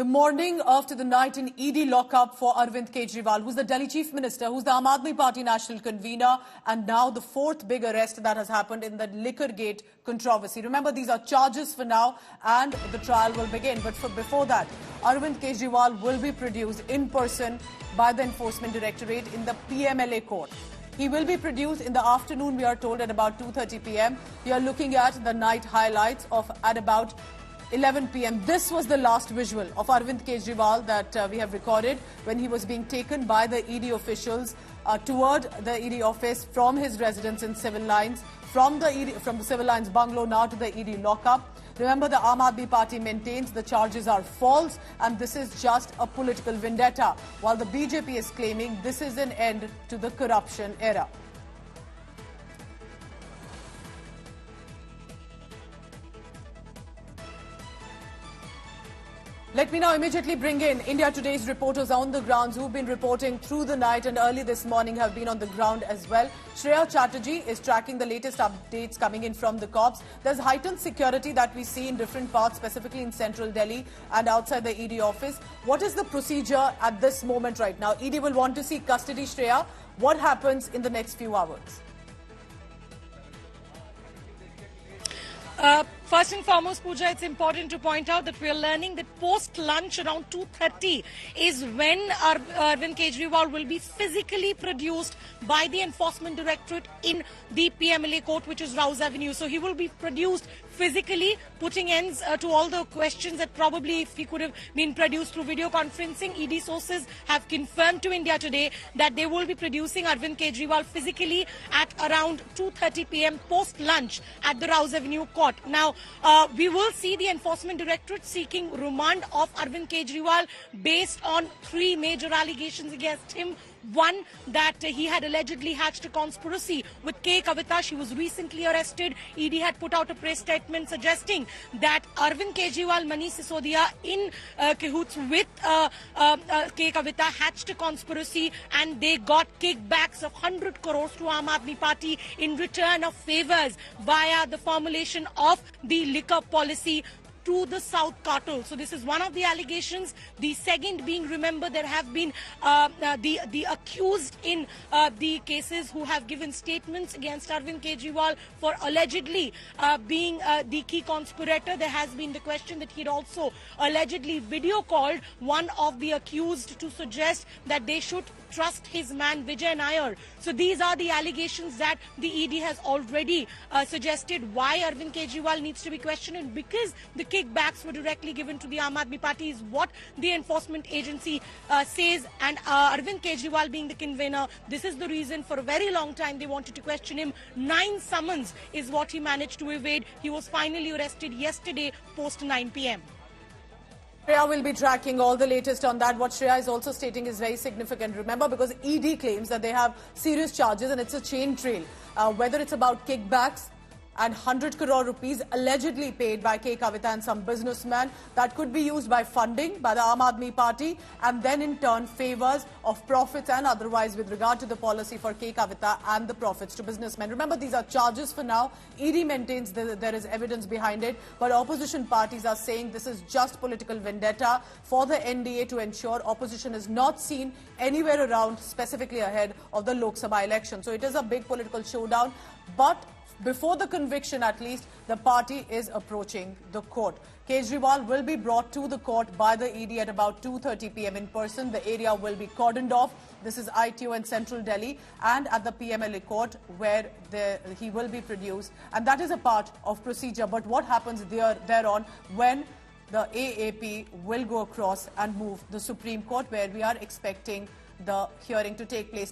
The morning after the night in ED lockup for Arvind Kejriwal, who's the Delhi Chief Minister, who's the AM Aadmi Party national convener, and now the fourth big arrest that has happened in the Liquorgate controversy. Remember, these are charges for now, and the trial will begin. But before that, Arvind Kejriwal will be produced in person by the Enforcement Directorate in the PMLA court. He will be produced in the afternoon, we are told, at about 2:30 p.m. We are looking at the night highlights of at about 11 p.m. This was the last visual of Arvind Kejriwal that we have recorded when he was being taken by the ED officials toward the ED office from his residence in Civil Lines, from the Civil Lines bungalow now to the ED lockup. Remember, the AM Aadmi Party maintains the charges are false and this is just a political vendetta, while the BJP is claiming this is an end to the corruption era. Let me now immediately bring in India Today's reporters on the ground who've been reporting through the night and early this morning have been on the ground as well. Shreya Chatterjee is tracking the latest updates coming in from the cops. There's heightened security that we see in different parts, specifically in central Delhi and outside the ED office. What is the procedure at this moment right now? ED will want to seek custody, Shreya. What happens in the next few hours? First and foremost, Pooja, it's important to point out that we are learning that post-lunch around 2:30 is when Arvind Kejriwal will be physically produced by the Enforcement Directorate in the PMLA court, which is Rouse Avenue. So he will be produced physically, putting ends to all the questions that probably if he could have been produced through video conferencing. ED sources have confirmed to India Today that they will be producing Arvind Kejriwal physically at around 2:30 p.m. post-lunch at the Rouse Avenue court. Now, we will see the Enforcement Directorate seeking remand of Arvind Kejriwal based on three major allegations against him. One, that he had allegedly hatched a conspiracy with K. Kavita. She was recently arrested. ED had put out a press statement suggesting that Arvind Kejriwal, Manish Sisodia in cahoots with K. Kavita hatched a conspiracy and they got kickbacks of 100 crores to AM Aadmi Party in return of favors via the formulation of the liquor policy to the South cartel. So this is one of the allegations. The second being, remember, there have been the accused in the cases who have given statements against Arvind Kejriwal for allegedly being the key conspirator. There has been the question that he'd also allegedly video called one of the accused to suggest that they should trust his man Vijay Nair. So these are the allegations that the ED has already suggested why Arvind Kejriwal needs to be questioned, and because the kickbacks were directly given to the Aam Aadmi Party is what the enforcement agency says, and Arvind Kejriwal being the convener, this is the reason for a very long time they wanted to question him. 9 summons is what he managed to evade. He was finally arrested yesterday post 9 p.m. Shreya will be tracking all the latest on that. What Shreya is also stating is very significant. Remember, because ED claims that they have serious charges and it's a chain trail. Whether it's about kickbacks and 100 crore rupees allegedly paid by K. Kavita and some businessman that could be used by funding by the Aam Aadmi Party and then in turn favors of profits and otherwise with regard to the policy for K. Kavita and the profits to businessmen. Remember, these are charges for now. ED maintains that there is evidence behind it, but opposition parties are saying this is just political vendetta for the NDA to ensure opposition is not seen anywhere around, specifically ahead of the Lok Sabha election. So it is a big political showdown, but before the conviction, at least, the party is approaching the court. Kejriwal will be brought to the court by the ED at about 2:30 p.m. in person. The area will be cordoned off. This is ITO in central Delhi and at the PMLA court where he will be produced. And that is a part of procedure. But what happens thereon when the AAP will go across and move the Supreme Court, where we are expecting the hearing to take place?